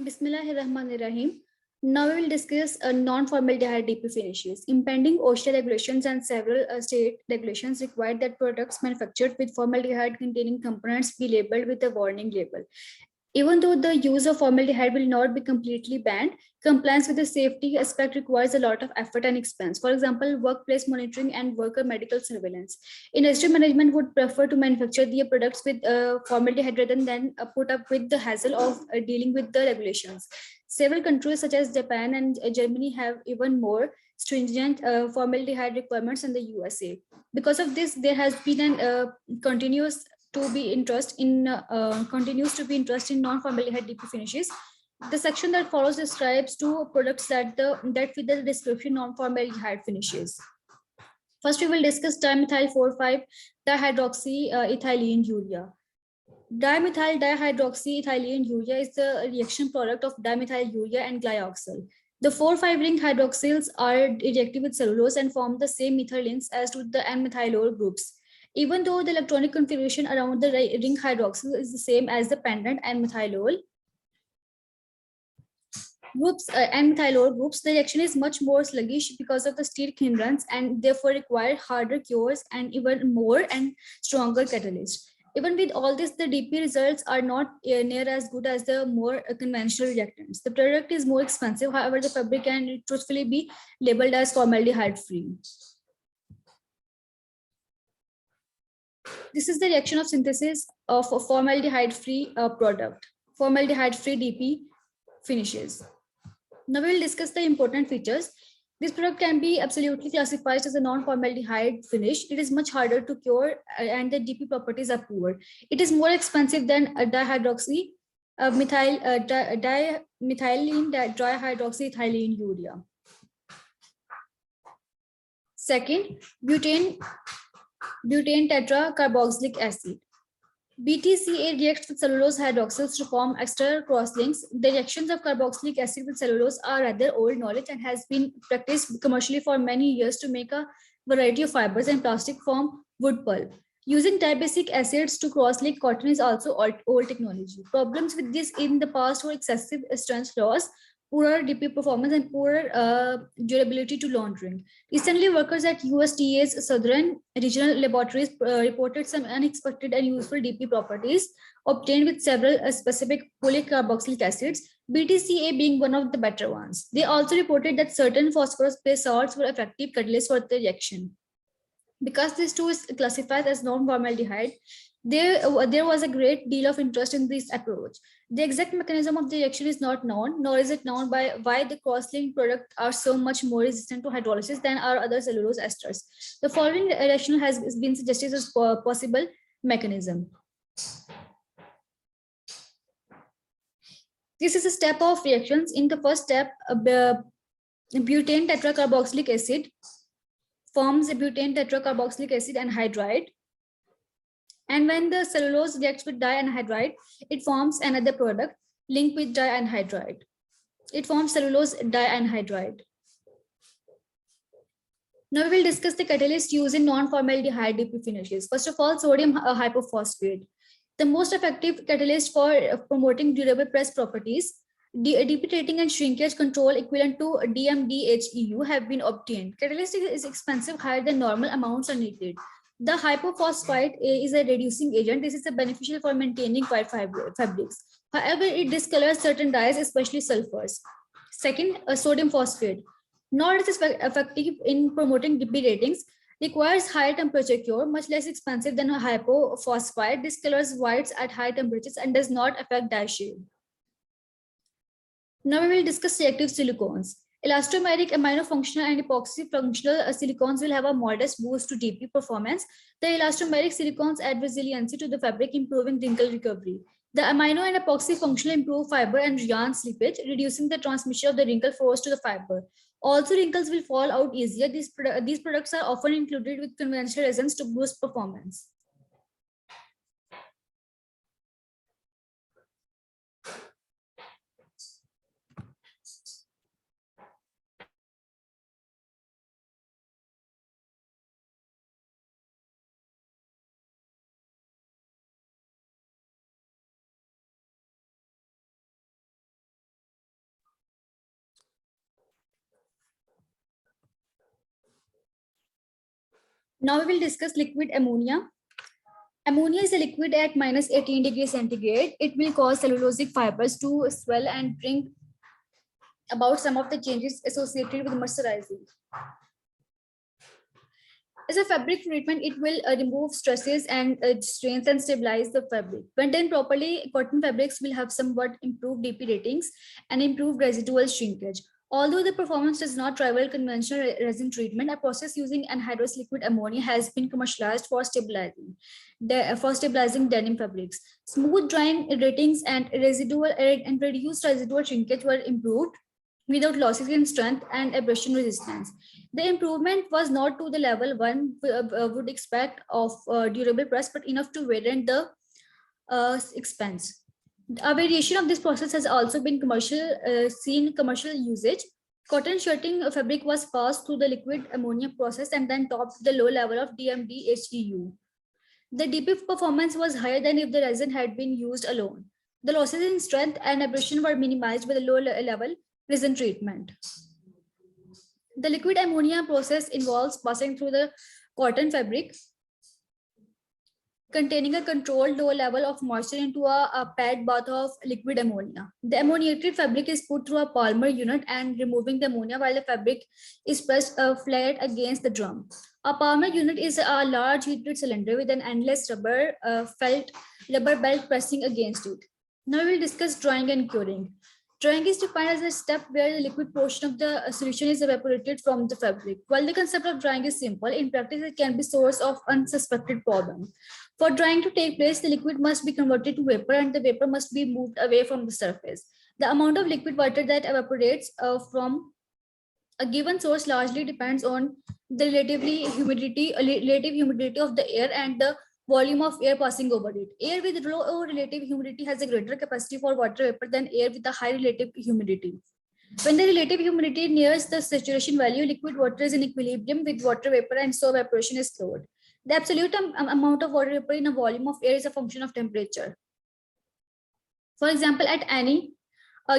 Bismillahirrahmanirrahim. Now we will discuss non-formaldehyde DP finishes. Impending OSHA regulations and several state regulations require that products manufactured with formaldehyde containing components be labeled with a warning label. Even though the use of formaldehyde will not be completely banned, compliance with the safety aspect requires a lot of effort and expense. For example, workplace monitoring and worker medical surveillance. Industry management would prefer to manufacture their products with formaldehyde rather than put up with the hassle of dealing with the regulations. Several countries such as Japan and Germany have even more stringent formaldehyde requirements than the USA. Because of this, there has been an continuous to be interest in continues to be interest in non-formaldehyde DP finishes. The section that follows describes two products that fit the description non-formaldehyde finishes. First, we will discuss dimethyl 4,5 dihydroxyethylene urea. Dimethyl dihydroxyethylene urea is the reaction product of dimethyl urea and glyoxal. The 4,5 ring hydroxyls are reactive with cellulose and form the same methyl links as to the N-methylol groups. Even though the electronic configuration around the ring hydroxyl is the same as the pendant N-methylol groups, N-methylol groups, the reaction is much more sluggish because of the steric hindrance and therefore require harder cures and even more and stronger catalysts. Even with all this, the DP results are not near as good as the more conventional reactants. The product is more expensive, however, the fabric can truthfully be labeled as formaldehyde free. This is the reaction of synthesis of a formaldehyde-free product, formaldehyde-free DP finishes. Now we will discuss the important features. This product can be absolutely classified as a non-formaldehyde finish. It is much harder to cure and the DP properties are poor. It is more expensive than a dimethylene dihydroxyethylene urea. Second, butane tetracarboxylic acid. BTCA reacts with cellulose hydroxyls to form extra crosslinks. The reactions of carboxylic acid with cellulose are rather old knowledge and has been practiced commercially for many years to make a variety of fibers and plastic from wood pulp. Using dibasic acids to cross-link cotton is also old technology. Problems with this in the past were excessive strength loss, poorer DP performance, and poorer durability to laundering. Recently, workers at USDA's Southern Regional Laboratories reported some unexpected and useful DP properties obtained with several specific polycarboxylic acids, BTCA being one of the better ones. They also reported that certain phosphorus-based salts were effective catalysts for the reaction. Because this too is classified as non-formaldehyde, there was a great deal of interest in this approach. The exact mechanism of the reaction is not known, nor is it known by why the cross-linked products are so much more resistant to hydrolysis than our other cellulose esters. The following rationale has been suggested as possible mechanism. This is a step of reactions. In the first step, butane tetracarboxylic acid forms a butane tetracarboxylic acid anhydride. And when the cellulose reacts with dianhydride, it forms another product linked with dianhydride. It forms cellulose dianhydride. Now we will discuss the catalyst used in non-formaldehyde DP finishes. First of all, sodium hypophosphate. The most effective catalyst for promoting durable press properties, DP rating and shrinkage control equivalent to DMDHEU have been obtained. Catalyst is expensive, higher than normal amounts are needed. The hypophosphite is a reducing agent. This is a beneficial for maintaining white fabrics. However, it discolors certain dyes, especially sulfurs. Second, sodium phosphate. Not as effective in promoting DP ratings, requires high temperature cure, much less expensive than a hypophosphite, discolors whites at high temperatures and does not affect dye shade. Now we will discuss reactive silicones. Elastomeric, amino-functional, and epoxy-functional silicones will have a modest boost to DP performance. The elastomeric silicones add resiliency to the fabric, improving wrinkle recovery. The amino and epoxy-functional improve fiber and yarn slippage, reducing the transmission of the wrinkle force to the fiber. Also, wrinkles will fall out easier. These products are often included with conventional resins to boost performance. Now we will discuss liquid ammonia. Ammonia is a liquid at minus 18 degrees centigrade. It will cause cellulosic fibers to swell and bring about some of the changes associated with moisturizing. As a fabric treatment, it will remove stresses and strains and stabilize the fabric. When done properly, cotton fabrics will have somewhat improved DP ratings and improved residual shrinkage. Although the performance does not rival conventional resin treatment, a process using anhydrous liquid ammonia has been commercialized for stabilizing denim fabrics. Smooth drying ratings and reduced residual shrinkage were improved without losses in strength and abrasion resistance. The improvement was not to the level one would expect of durable press, but enough to warrant the expense. A variation of this process has also been seen commercial usage. Cotton shirting fabric was passed through the liquid ammonia process and then topped to the low level of DMD HDU. The DP performance was higher than if the resin had been used alone. The losses in strength and abrasion were minimized with a low level resin treatment. The liquid ammonia process involves passing through the cotton fabric containing a controlled low level of moisture into a pad bath of liquid ammonia. The ammoniated fabric is put through a Palmer unit and removing the ammonia while the fabric is pressed flat against the drum. A Palmer unit is a large heated cylinder with an endless rubber belt pressing against it. Now we will discuss drying and curing. Drying is defined as a step where the liquid portion of the solution is evaporated from the fabric. While the concept of drying is simple, in practice it can be source of unsuspected problem. For drying to take place, the liquid must be converted to vapor and the vapor must be moved away from the surface. The amount of liquid water that evaporates from a given source largely depends on the relative humidity of the air and the volume of air passing over it. Air with low relative humidity has a greater capacity for water vapor than air with a high relative humidity. When the relative humidity nears the saturation value, liquid water is in equilibrium with water vapor and so evaporation is slowed. The absolute amount of water vapor in a volume of air is a function of temperature. For example, at any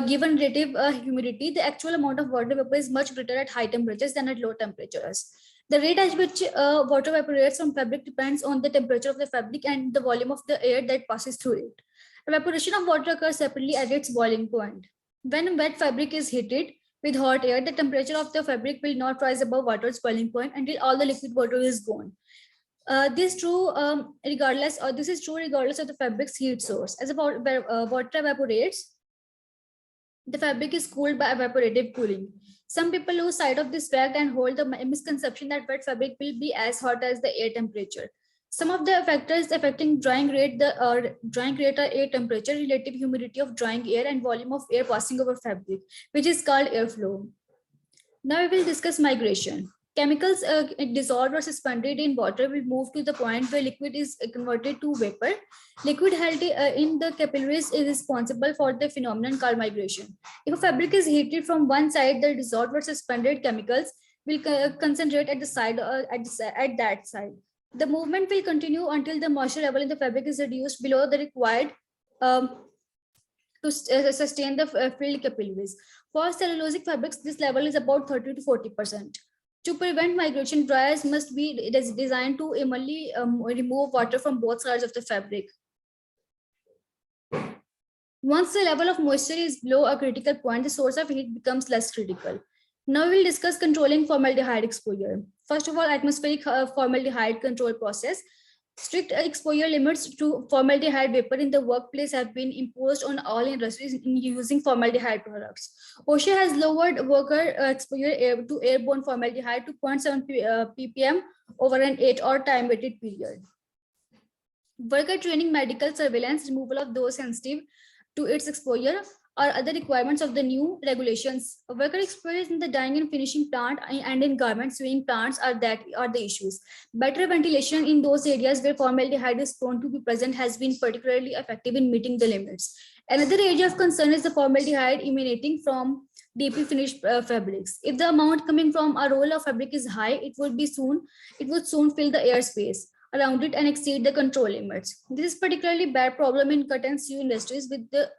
given relative humidity, the actual amount of water vapor is much greater at high temperatures than at low temperatures. The rate at which water evaporates from fabric depends on the temperature of the fabric and the volume of the air that passes through it. Evaporation of water occurs separately at its boiling point. When wet fabric is heated with hot air, the temperature of the fabric will not rise above water's boiling point until all the liquid water is gone. This is true regardless of the fabric's heat source. As water evaporates, the fabric is cooled by evaporative cooling. Some people lose sight of this fact and hold the misconception that wet fabric will be as hot as the air temperature. Some of the factors affecting drying rate are air temperature, relative humidity of drying air, and volume of air passing over fabric, which is called airflow. Now we will discuss migration. Chemicals dissolved or suspended in water will move to the point where liquid is converted to vapor. Liquid held in the capillaries is responsible for the phenomenon called migration. If a fabric is heated from one side, the dissolved or suspended chemicals will concentrate at the side at that side. The movement will continue until the moisture level in the fabric is reduced below the required to sustain the filled capillaries. For cellulosic fabrics, this level is about 30 to 40%. To prevent migration, dryers must be designed to evenly remove water from both sides of the fabric. Once the level of moisture is below a critical point, the source of heat becomes less critical. Now we will discuss controlling formaldehyde exposure. First of all, atmospheric formaldehyde control process. Strict exposure limits to formaldehyde vapor in the workplace have been imposed on all industries in using formaldehyde products. OSHA has lowered worker exposure to airborne formaldehyde to 0.7 ppm over an 8-hour time-weighted period. Worker training, medical surveillance, removal of those sensitive to its exposure are other requirements of the new regulations. Worker exposure in the dyeing and finishing plant and in garment sewing plants are the issues. Better ventilation in those areas where formaldehyde is prone to be present has been particularly effective in meeting the limits. Another area of concern is the formaldehyde emanating from deeply finished fabrics. If the amount coming from a roll of fabric is high, it would soon fill the airspace. around it and exceed the control limits. This is particularly bad problem in cut and sew industries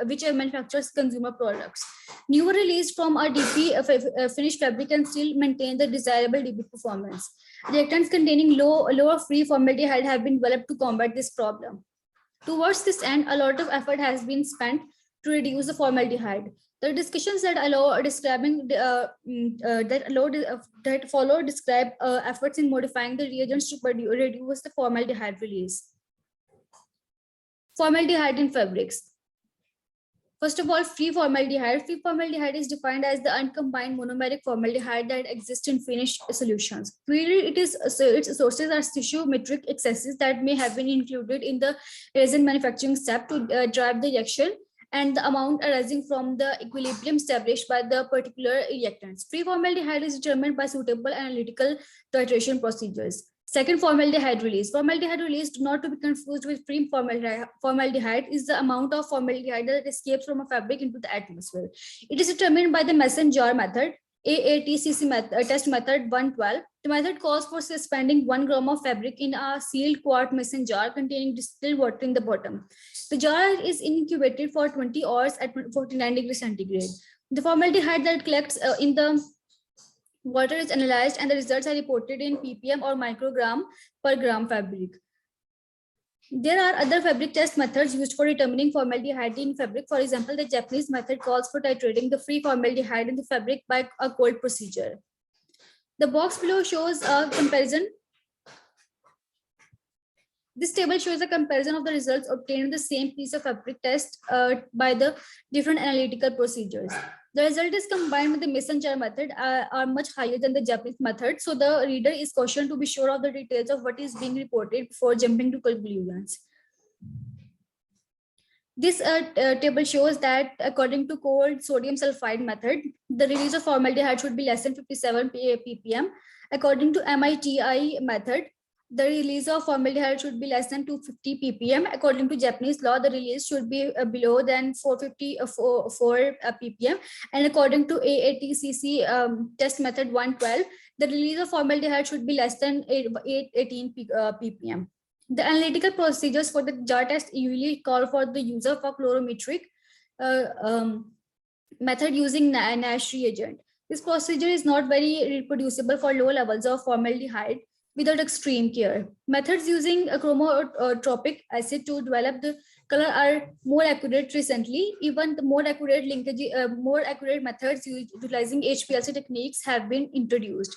which manufactures consumer products. Newer release from a DP finished fabric can still maintain the desirable DP performance. Reactants containing lower free formaldehyde have been developed to combat this problem. Towards this end, a lot of effort has been spent to reduce the formaldehyde. The discussions that follow describe efforts in modifying the reagents to reduce the formaldehyde release. Formaldehyde in fabrics. First of all, free formaldehyde. Free formaldehyde is defined as the uncombined monomeric formaldehyde that exists in finished solutions. Clearly, its sources are stoichiometric excesses that may have been included in the resin manufacturing step to drive the reaction, and the amount arising from the equilibrium established by the particular reactants. Free formaldehyde is determined by suitable analytical titration procedures. Second, formaldehyde release. Formaldehyde release, not to be confused with free formaldehyde, is the amount of formaldehyde that escapes from a fabric into the atmosphere. It is determined by the mason jar method, AATCC method, test method 112. The method calls for suspending 1 gram of fabric in a sealed quart mason jar containing distilled water in the bottom. The jar is incubated for 20 hours at 49 degrees centigrade. The formaldehyde that collects in the water is analyzed and the results are reported in ppm or microgram per gram fabric. There are other fabric test methods used for determining formaldehyde in fabric. For example, the Japanese method calls for titrating the free formaldehyde in the fabric by a cold procedure. The box below shows a comparison. This table shows a comparison of the results obtained in the same piece of fabric test by the different analytical procedures. The result is combined with the mason jar method are much higher than the Japanese method. So the reader is cautioned to be sure of the details of what is being reported before jumping to conclusions. This table shows that according to cold sodium sulfide method, the release of formaldehyde should be less than 57 ppm. According to MITI method, the release of formaldehyde should be less than 250 ppm. According to Japanese law, the release should be below than 454 ppm. And according to AATCC test method 112, the release of formaldehyde should be less than 18 ppm. The analytical procedures for the jar test usually call for the use of a colorimetric method using Nash reagent. This procedure is not very reproducible for low levels of formaldehyde without extreme care. Methods using a chromotropic acid to develop the color are more accurate recently. Even the more accurate methods utilizing HPLC techniques have been introduced.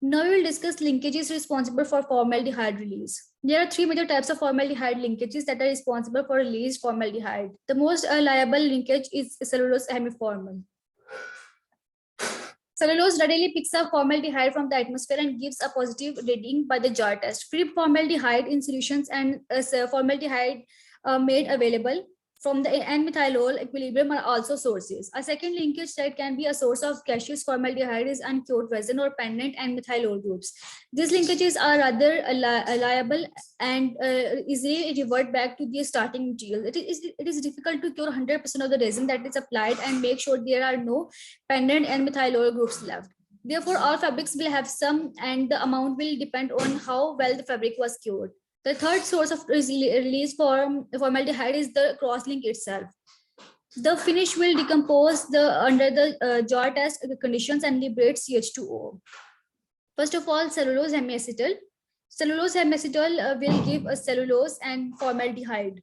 Now we will discuss linkages responsible for formaldehyde release. There are 3 major types of formaldehyde linkages that are responsible for released formaldehyde. The most reliable linkage is cellulose hemiformal. Cellulose readily picks up formaldehyde from the atmosphere and gives a positive reading by the jar test. Free formaldehyde in solutions and formaldehyde made available from the N-methylol equilibrium are also sources. A second linkage that can be a source of gaseous formaldehyde is uncured resin or pendant N-methylol groups. These linkages are rather liable and easily revert back to the starting material. It is difficult to cure 100% of the resin that is applied and make sure there are no pendant N-methylol groups left. Therefore, all fabrics will have some, and the amount will depend on how well the fabric was cured. The third source of release for formaldehyde is the crosslink itself. The finish will decompose under the jar test conditions and liberate CH2O. First of all, cellulose hemiacetal. Cellulose hemiacetal will give a cellulose and formaldehyde.